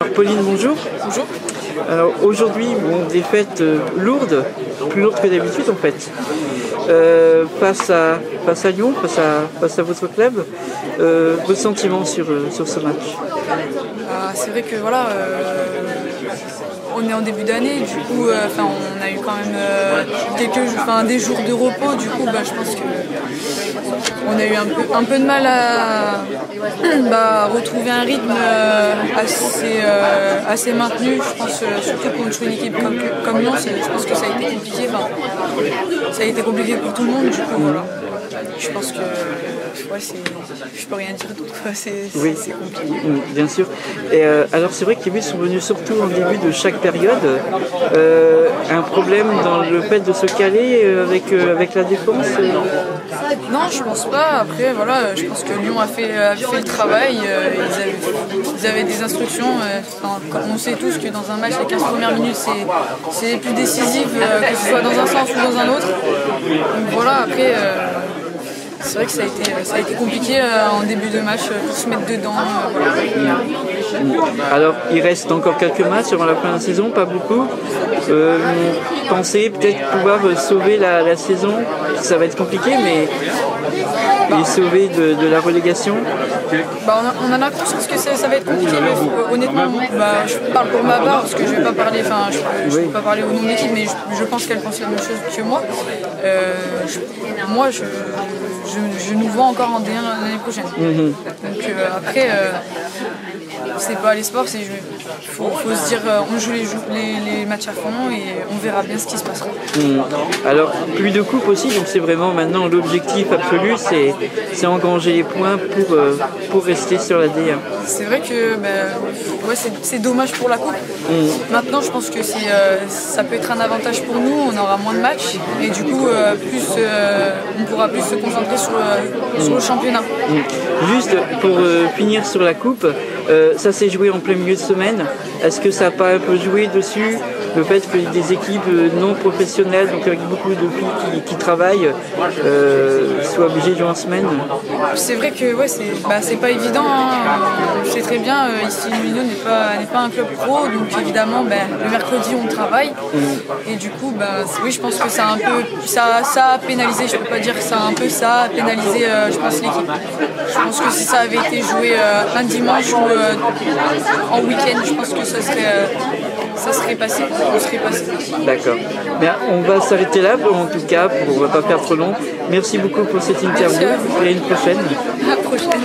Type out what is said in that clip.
Alors, Pauline, bonjour. Bonjour. Alors aujourd'hui, défaite lourde, plus lourde que d'habitude en fait. Face à Lyon, face à votre club, vos sentiments sur ce match? C'est vrai que voilà, on est en début d'année, du coup, on a eu quand même des jours de repos, du coup, je pense que on a eu un peu de mal à retrouver un rythme assez maintenu. Je pense surtout contre une équipe comme Lyon, je pense que ça a été compliqué. Ça a été compliqué pour tout le monde, du coup, voilà. Je pense que je peux rien dire d'autre, c'est compliqué. Bien sûr. Et alors c'est vrai que les buts sont venus surtout en début de chaque période. Un problème dans le fait de se caler avec la défense Non, je pense pas. Après, voilà, je pense que Lyon a fait le travail. Ils avaient des instructions. On sait tous que dans un match, les 15 premières minutes, c'est les plus décisives, que ce soit dans un sens ou dans un autre. Donc voilà, après, c'est vrai que ça a été compliqué en début de match pour se mettre dedans. Alors, il reste encore quelques matchs avant la fin de la saison, pas beaucoup. Pensez peut-être pouvoir sauver la saison. Ça va être compliqué, mais les sauver de la relégation. On en a conscience que ça va être compliqué, mais honnêtement, je parle pour ma part parce que je vais pas parler, je peux pas parler au nom de l'équipe, mais je pense qu'elle pense la même chose que moi. Je nous vois encore en D1 l'année prochaine. Donc après, c'est pas les sports, faut se dire on joue les matchs à fond et on verra bien ce qui se passera. Alors plus de coupes aussi, donc c'est vraiment maintenant l'objectif absolu, c'est engranger les points pour rester sur la D1. C'est vrai que c'est dommage pour la coupe. Maintenant je pense que ça peut être un avantage pour nous, on aura moins de matchs et du coup on pourra plus se concentrer sur le championnat. Juste pour finir sur la coupe, ça s'est joué en plein milieu de semaine. Est-ce que ça n'a pas un peu joué dessus, le fait que des équipes non professionnelles, donc avec beaucoup de filles qui travaillent, soient obligées de jouer en semaine? C'est vrai que c'est pas évident. On sait très bien, ici Lyon n'est pas un club pro, donc évidemment le mercredi on travaille. Et du coup, oui, je pense que ça a pénalisé, je peux pas dire que ça a pénalisé je pense l'équipe. Je pense que si ça avait été joué un dimanche ou en week-end, je pense que ça serait passé. D'accord. Bien, on va s'arrêter là en tout cas, on ne va pas perdre trop long. Merci beaucoup pour cette interview et à une prochaine. À la prochaine.